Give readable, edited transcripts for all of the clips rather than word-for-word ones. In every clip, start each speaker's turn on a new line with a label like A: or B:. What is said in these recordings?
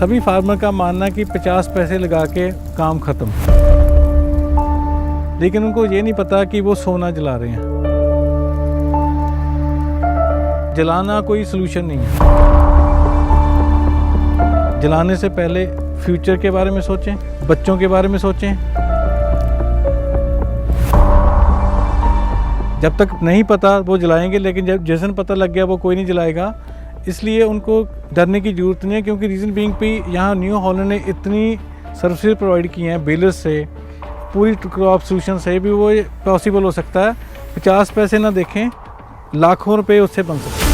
A: सभी फार्मर का मानना है कि 50 पैसे लगा के काम ख़त्म, लेकिन उनको ये नहीं पता कि वो सोना जला रहे हैं। जलाना कोई सलूशन नहीं है। जलाने से पहले फ्यूचर के बारे में सोचें, बच्चों के बारे में सोचें। जब तक नहीं पता वो जलाएंगे, लेकिन जब जिस दिन पता लग गया वो कोई नहीं जलाएगा। इसलिए उनको डरने की ज़रूरत नहीं है, क्योंकि रीज़न बीइंग पे यहाँ न्यू हॉलैंड ने इतनी सर्विसेज प्रोवाइड की हैं बेलर्स से, पूरी क्रॉप सोल्यूशन से भी वो पॉसिबल हो सकता है। 50 पैसे ना देखें, लाखों रुपए उससे बन सकते हैं।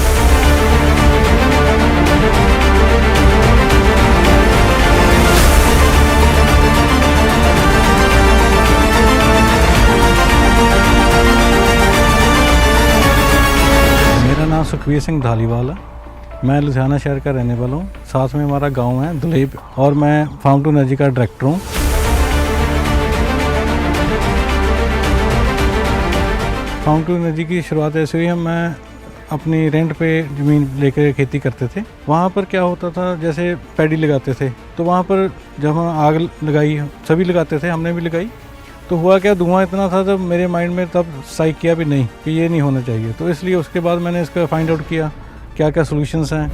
A: मेरा नाम सुखबीर सिंह धालीवाल है। मैं लुधियाना शहर का रहने वाला हूँ। साथ में हमारा गांव है दुलेब, और मैं फार्म टू एनर्जी का डायरेक्टर हूँ। फार्म टू एनर्जी की शुरुआत ऐसे हुई है, मैं अपनी रेंट पे ज़मीन लेकर खेती करते थे। वहाँ पर क्या होता था, जैसे पैडी लगाते थे, तो वहाँ पर जब हम आग लगाई, सभी लगाते थे, हमने भी लगाई, तो हुआ क्या, धुआं इतना था, तब मेरे माइंड में तब स्ट्राइक किया भी नहीं कि ये नहीं होना चाहिए। तो इसलिए उसके बाद मैंने इसका फाइंड आउट किया क्या क्या सॉल्यूशंस हैं।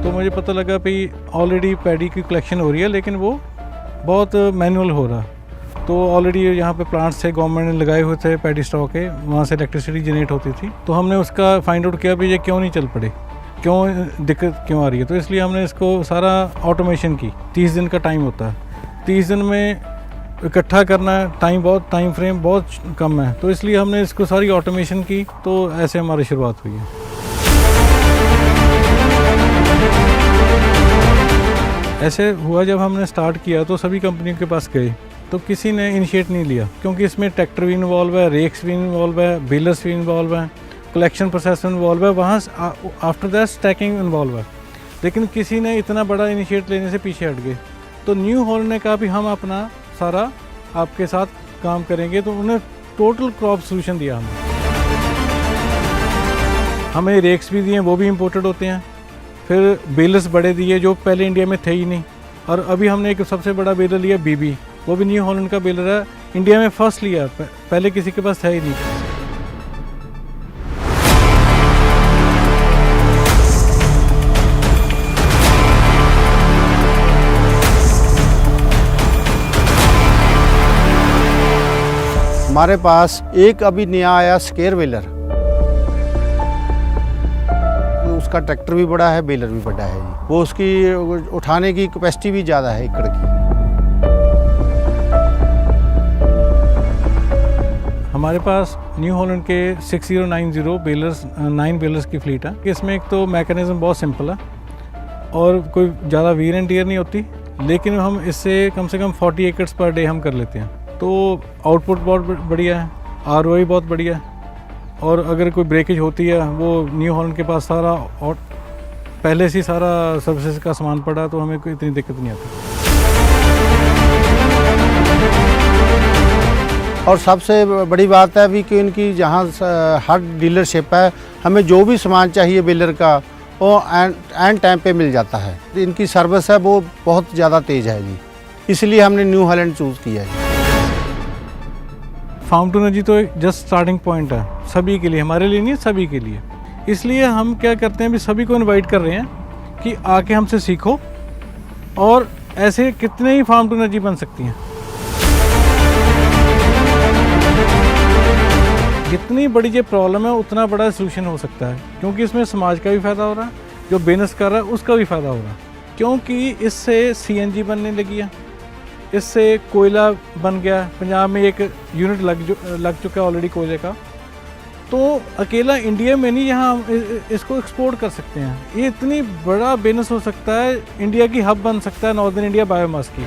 A: तो मुझे पता लगा कि ऑलरेडी पैडी की कलेक्शन हो रही है, लेकिन वो बहुत मैनुअल हो रहा। तो ऑलरेडी यहाँ पे प्लांट्स थे, गवर्नमेंट ने लगाए हुए थे पैडी स्टॉक के, वहाँ से इलेक्ट्रिसिटी जनरेट होती थी। तो हमने उसका फाइंड आउट किया भी ये क्यों नहीं चल पड़े, क्यों दिक्कत क्यों आ रही है। तो इसलिए हमने इसको सारा ऑटोमेशन की। 30 दिन का टाइम होता है, 30 दिन में इकट्ठा करना है, टाइम फ्रेम बहुत कम है। तो इसलिए हमने इसको सारी ऑटोमेशन की। तो ऐसे हमारी शुरुआत हुई है। ऐसे हुआ जब हमने स्टार्ट किया तो सभी कंपनियों के पास गए, तो किसी ने इनिशिएट नहीं लिया, क्योंकि इसमें ट्रैक्टर भी इन्वॉल्व है, रेक्स भी इन्वॉल्व है, बेलर्स भी इन्वॉल्व है, कलेक्शन प्रोसेस इन्वॉल्व है, वहाँ आफ्टर दैट स्टैकिंग इन्वॉल्व है। लेकिन किसी ने इतना बड़ा इनिशिएट लेने से पीछे हट गए। तो न्यू हॉलैंड ने कहा भी हम अपना सारा आपके साथ काम करेंगे। तो उन्हें टोटल क्रॉप सोल्यूशन दिया हमें रेक्स भी दिए, वो भी इंपोर्टेड होते हैं। फिर बेलर्स बड़े दिए जो पहले इंडिया में थे ही नहीं। और अभी हमने एक सबसे बड़ा बेलर लिया बीबी, वो भी न्यू हॉलैंड का बेलर है, इंडिया में फर्स्ट लिया, पहले किसी के पास था ही नहीं।
B: हमारे पास एक अभी नया आया स्केयर बेलर, उसका ट्रैक्टर भी बड़ा है, बेलर भी बड़ा है जी। वो उसकी उठाने की कैपेसिटी भी ज़्यादा है एकड़ की।
A: हमारे पास न्यू हॉलैंड के 6090 बेलर्स, 9 बेलर्स की फ्लीट है। इसमें एक तो मैकेनिज्म बहुत सिंपल है और कोई ज़्यादा वीर एंड टीयर नहीं होती, लेकिन हम इससे कम से कम 40 एकड़्स पर डे हम कर लेते हैं। तो आउटपुट बहुत बढ़िया है, ROI बहुत बढ़िया है। और अगर कोई ब्रेकेज होती है, वो न्यू हॉलैंड के पास सारा और पहले से सारा सर्विसेज का सामान पड़ा, तो हमें कोई इतनी दिक्कत नहीं आती।
B: और सबसे बड़ी बात है अभी कि इनकी जहाँ हर डीलरशिप है, हमें जो भी सामान चाहिए बेलर का वो एंड टाइम पे मिल जाता है। इनकी सर्विस है वो बहुत ज़्यादा तेज़ है जी, इसलिए हमने न्यू हॉलैंड चूज़ किया है।
A: फार्म टू एनर्जी तो जस्ट स्टार्टिंग पॉइंट है सभी के लिए, हमारे लिए नहीं, सभी के लिए। इसलिए हम क्या करते हैं भी सभी को इनवाइट कर रहे हैं कि आके हमसे सीखो, और ऐसे कितने ही फार्म टू एनर्जी बन सकती हैं। जितनी बड़ी ये प्रॉब्लम है उतना बड़ा सोल्यूशन हो सकता है, क्योंकि इसमें समाज का भी फ़ायदा हो रहा है, जो बिजनेस कर रहा है उसका भी फ़ायदा हो रहा है, क्योंकि इससे CNG बनने लगी है, इससे कोयला बन गया। पंजाब में एक यूनिट लग चुका है ऑलरेडी कोयले का। तो अकेला इंडिया में नहीं, यहाँ इसको एक्सपोर्ट कर सकते हैं। ये इतनी बड़ा बिजनेस हो सकता है, इंडिया की हब बन सकता है नॉर्दर्न इंडिया बायोमास की।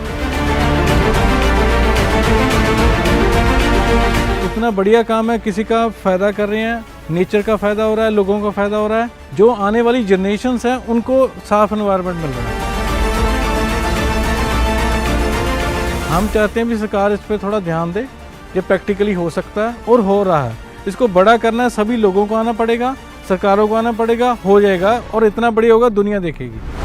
A: इतना बढ़िया काम है, किसी का फ़ायदा कर रहे हैं, नेचर का फ़ायदा हो रहा है, लोगों का फ़ायदा हो रहा है, जो आने वाली जनरेशन्स हैं उनको साफ एनवायरनमेंट मिल रहा है। हम चाहते हैं भी सरकार इस पर थोड़ा ध्यान दे। ये प्रैक्टिकली हो सकता है और हो रहा है। इसको बड़ा करना है, सभी लोगों को आना पड़ेगा, सरकारों को आना पड़ेगा, हो जाएगा और इतना बड़ी होगा दुनिया देखेगी।